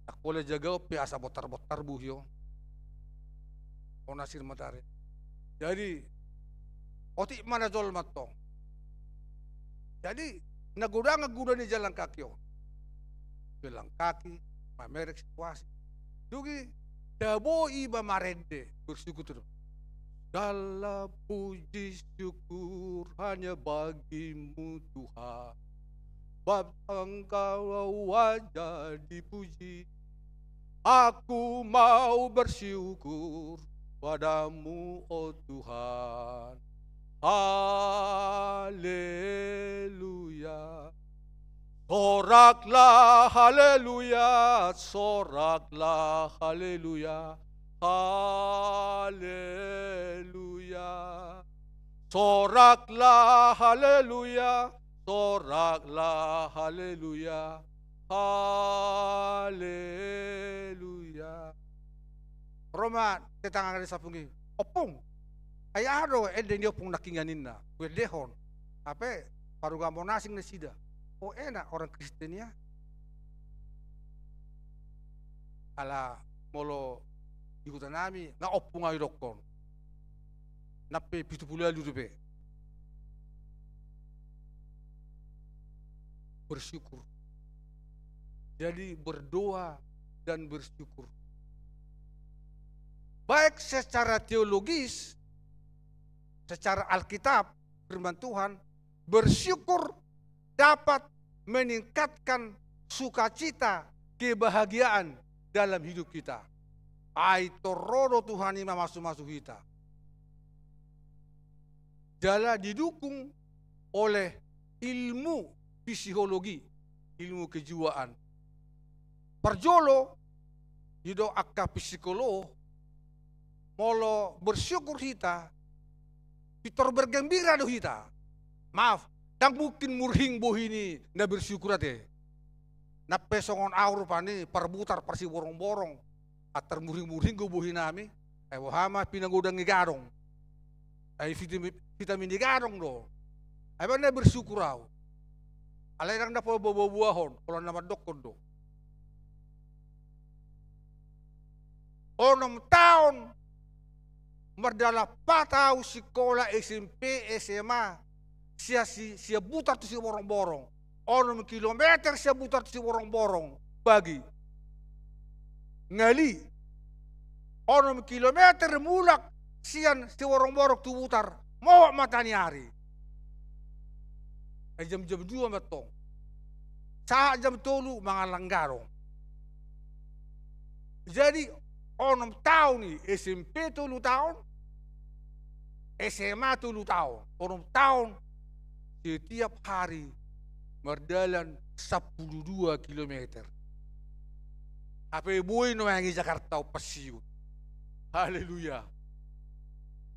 Tak boleh jaga pe asa botar-botar buhyon. Ona sir matare. Jadi otik mana jol matong. Jadi naguda di jalan kaki yo. Jalan kaki, mamerek situasi. Dugi dabo iba marende bersyukur terus. Segala puji syukur hanya bagimu Tuhan. Bab engkau wajah dipuji. Aku mau bersyukur padamu oh Tuhan. Haleluya. Soraklah haleluya, soraklah haleluya. Haleluya. Soraklah haleluya, soraklah haleluya. Haleluya. Roma tetangga sa pungi. Opung. Ay aro eden yo pung nakinganin na. Wedehon. Ape paruga monasing na sida. O enak orang Kristen ya. Ala molo ikutan nami na opung ay dokon. Nape 70 rupiah. Bersyukur. Jadi berdoa dan bersyukur. Baik secara teologis, secara Alkitab, firman Tuhan, bersyukur dapat meningkatkan sukacita, kebahagiaan dalam hidup kita. Aitorodo Tuhan ima masuk-masuk kita. Jala didukung oleh ilmu psikologi, ilmu kejiwaan. Perjolo hido akka psikolog molo bersyukur kita, Pitor bergembira do kita. Maaf, dan mungkin murhing bohini na bersyukur ate. Na pesongon aur pani perbutar persi borong-borong. Atar murhing-murhing go bohinami. Ay wahama pinangudang igarong. Ay vitamin igarong do. Ay ba na bersyukur aw. Alay lang na po babuahon. Kalau naman dokon do. 6 tahun merdala patau sekolah SMP SMA sia butar tu si borong-borong 6 kilometer sia butar tu si borong-borong bagi ngali 6 kilometer mulak sian si worong-worong tu putar, mau matani hari. Jam-jam 2 matong. Sa jam 3 mga langgarong. Jadi 6 tahun ni SMP 3 tahun, SMA 3 tahun, 6 tahun setiap hari berjalan 12 kilometer. Apa boy no yang Jakarta pasiun. Haleluya.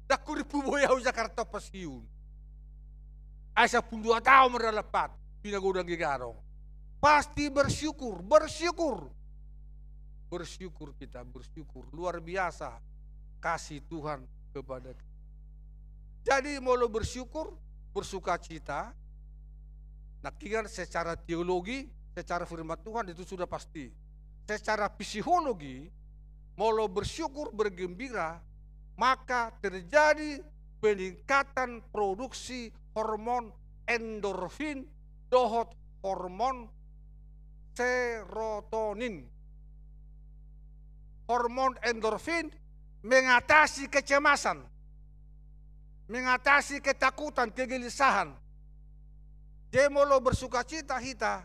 Dakuri puboy au Jakarta pasiun. Ay 10 tahun meralapat pinagodang gigarong. Pasti bersyukur, bersyukur. Bersyukur kita, bersyukur. Luar biasa kasih Tuhan kepada kita. Jadi mau bersyukur, bersuka cita. Nakikan secara teologi, secara firman Tuhan itu sudah pasti. Secara psikologi, mau bersyukur, bergembira, maka terjadi peningkatan produksi hormon endorfin, dohot hormon serotonin. Hormon endorfin mengatasi kecemasan, mengatasi ketakutan, kegelisahan. Dia mau bersuka cita hita,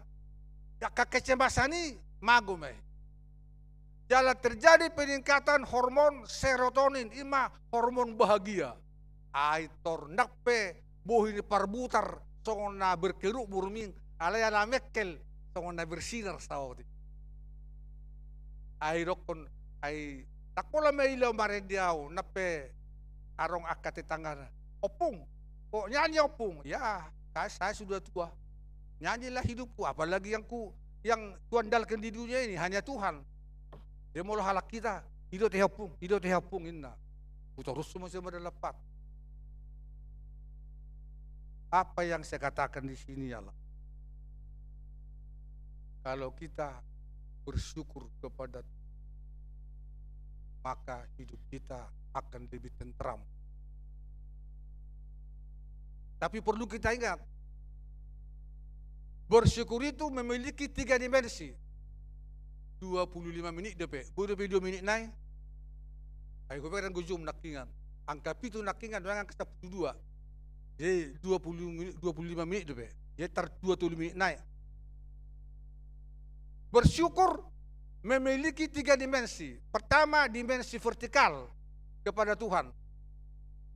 kecemasan ini magume. Jalan terjadi peningkatan hormon serotonin, ima hormon bahagia. Aitor nakpe bohin parbutar songona berkeruk burming, alaya mekkel songona bersinar sawti. Airokon ay takola may ilaw marendiaw nape arong akate tangan opung kok nyanyi opung ya saya sudah tua nyanyilah hidupku apalagi yang Tuhan dalkan di dunia ini hanya Tuhan dia mau halak kita hidup teh opung inna terus semua lepat apa yang saya katakan di sini Allah kalau kita bersyukur kepada maka hidup kita akan lebih tentram. Tapi perlu kita ingat, bersyukur itu memiliki 3 dimensi. 25 menit DP, 2 menit naik. Ayo gue pengen gue zoom nakingan. Angka itu nakingan dengan angka 12. Jadi 25 menit DP. Jadi 20 menit naik. Bersyukur memiliki 3 dimensi. Pertama, dimensi vertikal kepada Tuhan.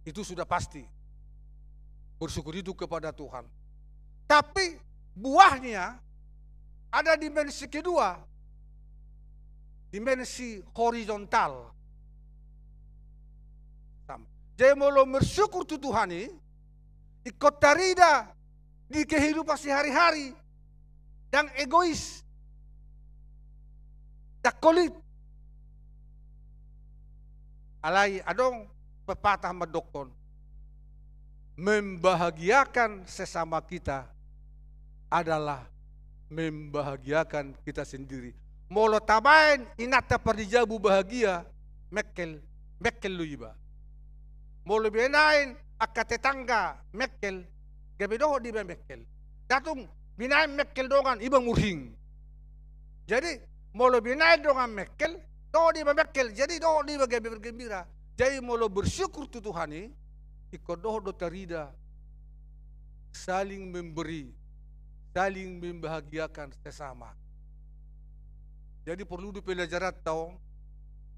Itu sudah pasti. Bersyukur itu kepada Tuhan. Tapi buahnya ada dimensi kedua. Dimensi horizontal. Jadi mau bersyukur tu Tuhan ini ikut tarida di kehidupan sehari-hari dan egois. Tak kulit. Alai adong pepatah medokon. Membahagiakan sesama kita adalah membahagiakan kita sendiri. Molo tabain inata perdijabu bahagia mekkel luiba. Molo benain akate tangga mekkel gabedoho di mekkel. Datung binain mekkel dongan iba murhing. Jadi molo binay dengan mekkel, do di mekkel, jadi do di bergembira. Jadi molo bersyukur tu Tuhan ini, ikut do terida, saling memberi, saling membahagiakan sesama. Jadi perlu dipelajaran tahu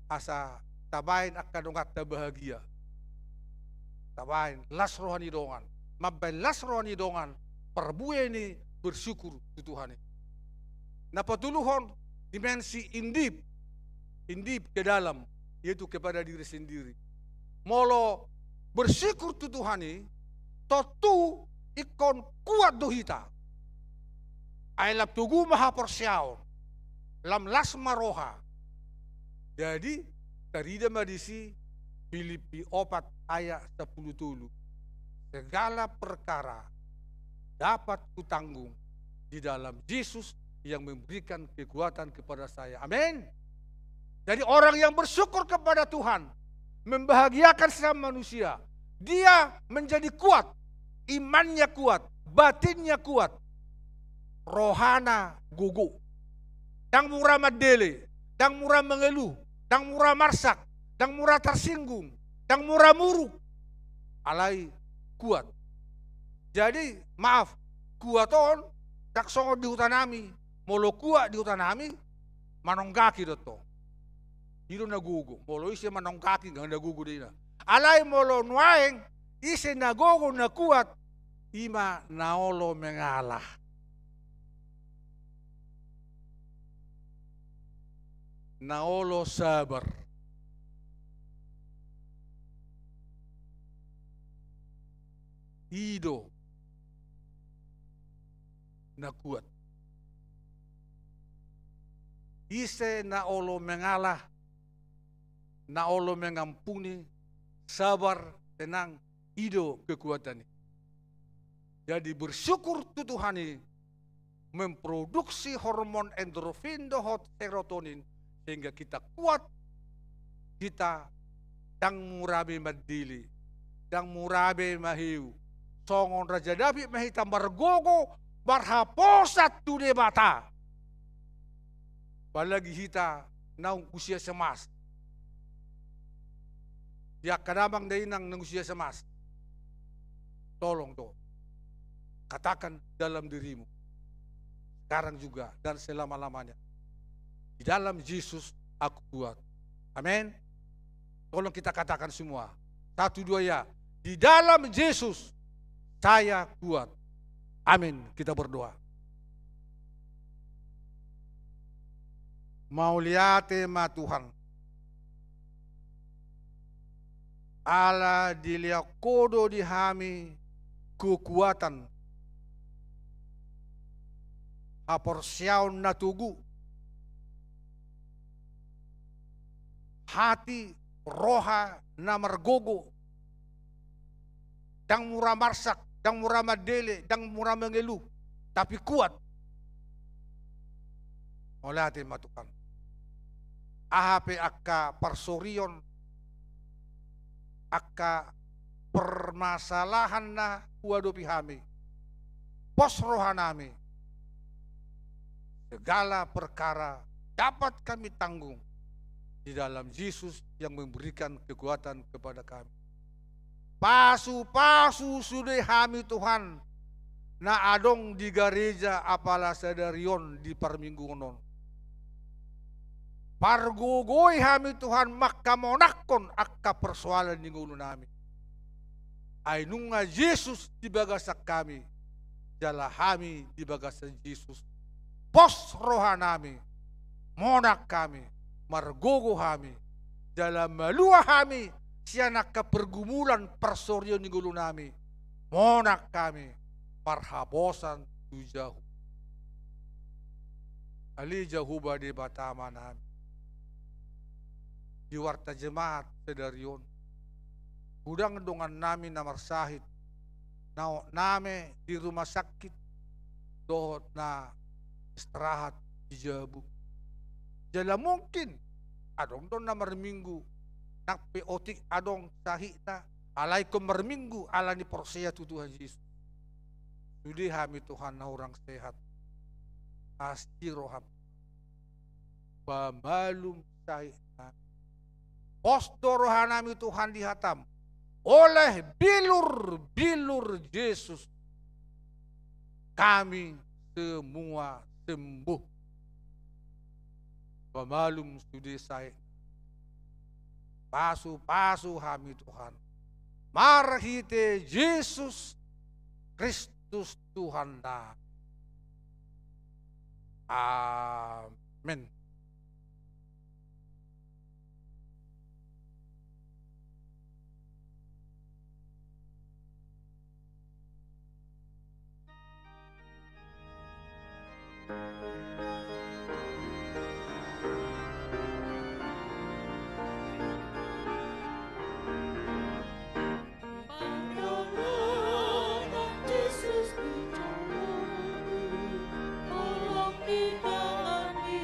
asa tabain akan dongat bahagia. Tabain las rohani dongan, mabain las rohani dongan, perbuye ini bersyukur tu Tuhan ini. Napatuluhon dimensi indip ke dalam, yaitu kepada diri sendiri. Molo bersyukur tu Tuhan ini, totu ikon kuat dohita. Ailap tugu maha persiaon, lam las maroha. Jadi, tarida madisi Filipi 4 ayat 10 tulu. Segala perkara dapat kutanggung di dalam Yesus yang memberikan kekuatan kepada saya. Amin. Jadi orang yang bersyukur kepada Tuhan, membahagiakan sesama manusia, dia menjadi kuat, imannya kuat, batinnya kuat, rohana gugu, dang murah madele, dang murah mengeluh, dang murah marsak, dang murah tersinggung. dan murah-muruk, alai kuat. Jadi maaf, kuaton tak songo di hutan nami, molo kuat di hutan nami, manong kaki doto. Hiro na gugu, molo isi manong kaki gak ada gugu dina. Alai molo nuaeng, isi na gogo na kuat, ima naolo mengalah. Naolo sabar. Hido na kuat. Ise na olo mengalah, na olo mengampuni, sabar, tenang, hido kekuatan. Jadi bersyukur Tuhan ini memproduksi hormon endorfin, dohot, serotonin, sehingga kita kuat, kita dang murabe madili, dang murabe mahiu, songon Raja David mahita margogo, marhaposat tude bata. Balagi hita naung usia semas. Ya kadamang dainang nang usia semas. Tolong to. Katakan dalam dirimu. Sekarang juga dan selama-lamanya. Di dalam Yesus aku kuat. Amin. Tolong kita katakan semua. 1, 2 ya. Di dalam Yesus saya kuat. Amin. Kita berdoa. Mauliate ma Tuhan. Allah dilia kodo di hami kekuatan. Haporsiaun na tugu. Hati roha na margogo. Dang murah marsak, dang murah madele, dang murah mengeluh. Tapi kuat. Mauliate ma Tuhan. Ahape akka parsorion, akka permasalahan na huadopi hami, pos rohanami, segala perkara dapat kami tanggung di dalam Yesus yang memberikan kekuatan kepada kami. Pasu-pasu sudah kami Tuhan, na adong di gereja apalah sadarion di parmingguonon. Pargugoi kami Tuhan makamonakon akka persoalan di ngulo namin. Ay nunga Yesus di bagasak kami, jala kami di bagasak Yesus. Pos roha nami, monak kami, margogo kami, jala malua kami, siya nakapergumulan persoryo di ngulo nami. Monak kami, parhabosan tujahu. Ali jahuba di batama nami. Di warta jemaat sedarion. Udang dongan nami na marsahit. Na name di rumah sakit. Dohot na istirahat di jabu. Jala mungkin. Adong don na marminggu. Nakpeotik adong sahita. Alay ko marminggu. Ala ni porseya tu Tuhan Yesus. Sudi kami Tuhan na orang sehat. Astiroham. Pamalum sahita. Posto rohanami Tuhan dihatam oleh bilur-bilur Yesus. Kami semua sembuh. Pamalum studi saya. Pasu-pasu kami Tuhan. Marhite Yesus Kristus Tuhan. Amin. Tolong di kami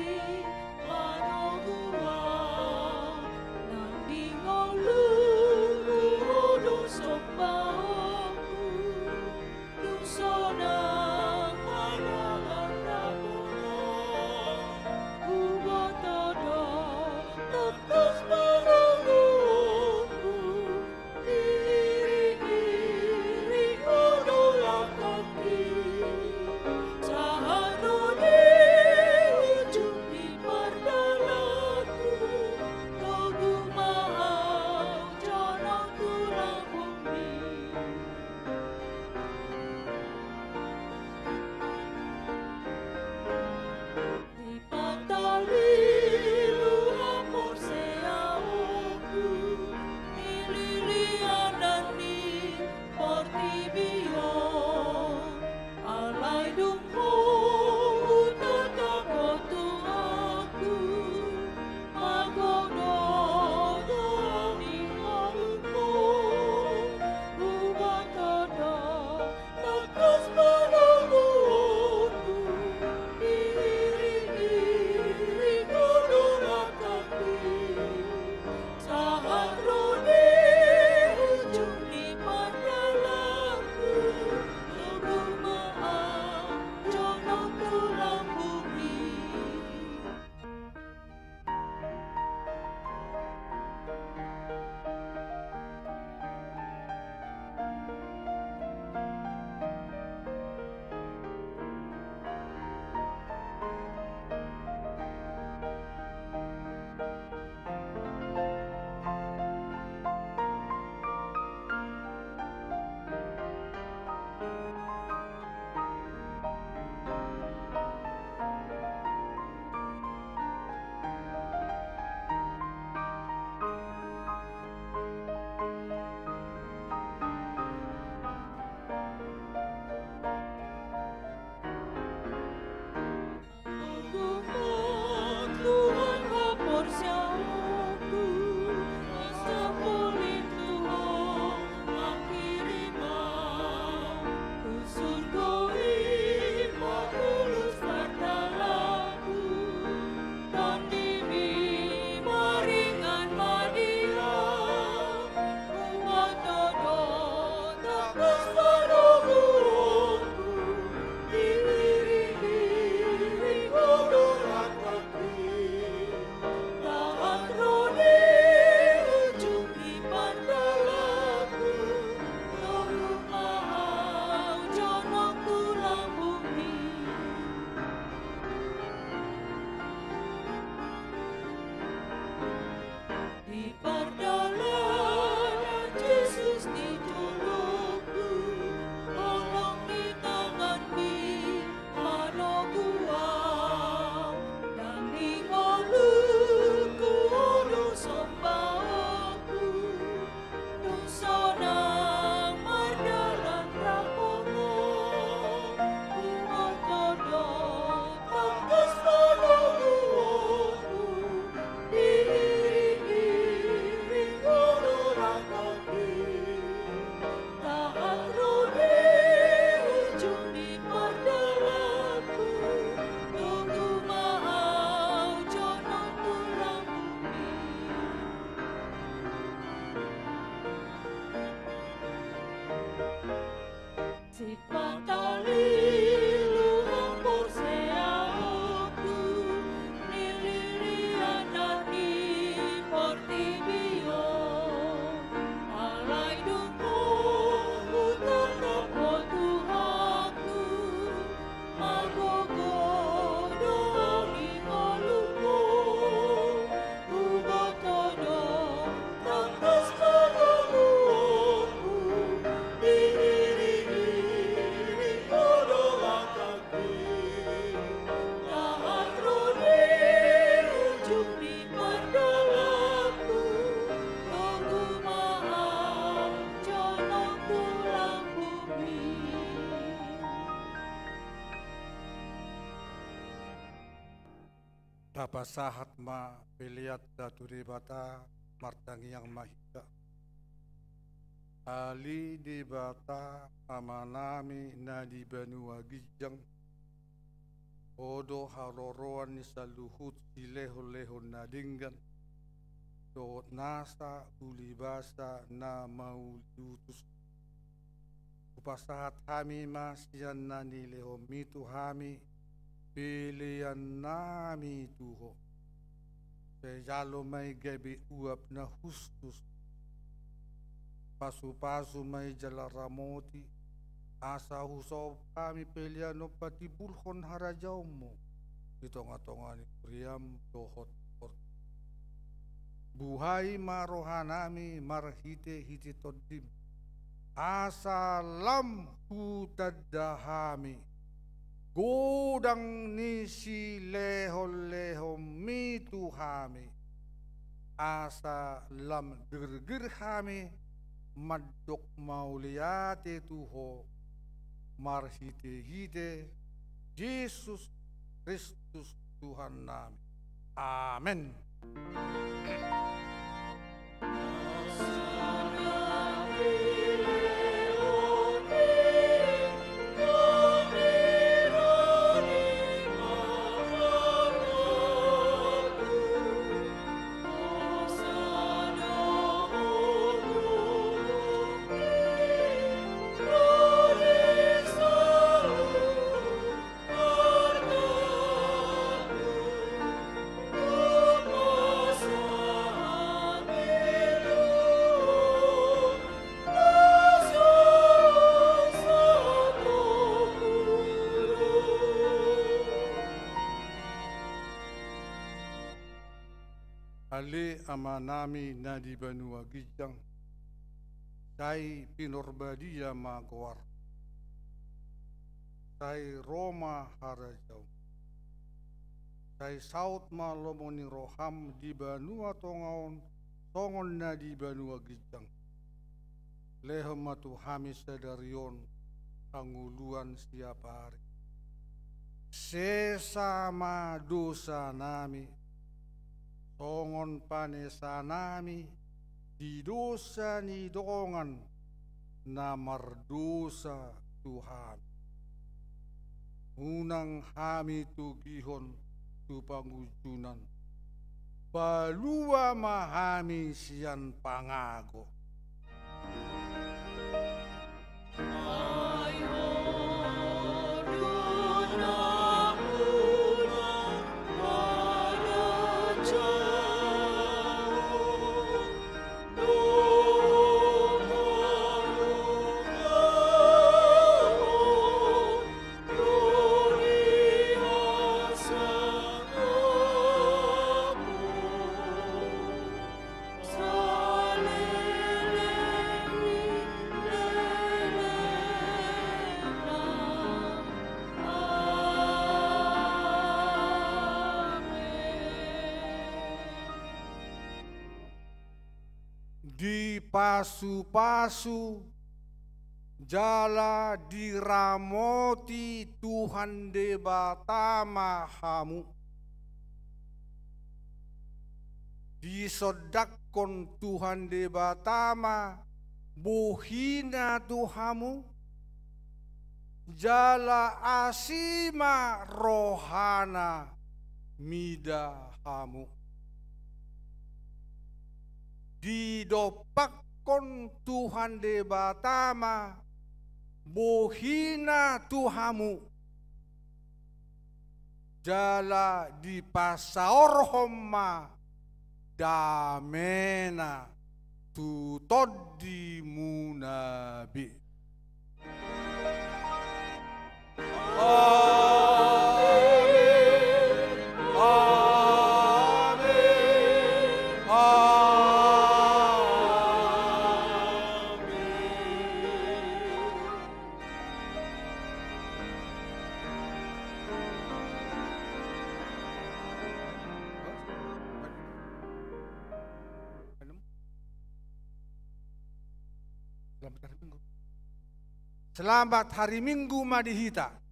si patali luang porseauku nilirianani portibio alai dungu utatapo Tuhanku magogo doani ngoluku ugotodo tangkas kagaluku diri odolakaki nahatroni rujuk di pardalaku tunggu maha jono tulang bumi. Tapa sahat ma piliat daturi bata martangi yang mahita. Ali di bata amanami na di benua gijang. Odo haroroan ni saluhut sileho-leho na dinggan. Doot nasa ulibasa na maulutus. Upasahat kami masyan na nileho mitu kami. Pilihan nami Tuho. Sejalo may gabi uap na hustus. Pasu-pasu may jalaramoti. Asa husaw kami pilihan no patibulhon harajaw mo. Ito-nga ni Priam dohot. Buhay marohanami marhite-hite todim. Asa lam hutadahami. Godang nisi leho-leho mitu hami. Asa lam gerger hami. Madok mauliate Tuho. Marhite-hite. Yesus Kristus Tuhan nami. Amen. Ali amanami na di benua gijang. Sai pinorbadia magwar. Sai Roma harajaw. Sai saut malomoni roham di benua tongaon. Tongon na di benua gijang. Leho matu hamis sedarion. Panguluan setiap hari. Sesama dosa nami. Tongon panesa nami di dosa ni dongan na mardosa Tuhan. Unang hami tu gihon tu pangujunan. Balua mahami sian pangago. Di pasu-pasu jala diramoti Tuhan debatama hamu. Disodakon Tuhan debatama buhina Tuhamu. Jala asima rohana mida hamu. Didopakon Tuhan debatama bohina Tuhamu, jala di pasaor homma damena tutod di munabi. Selamat hari Minggu Madihita.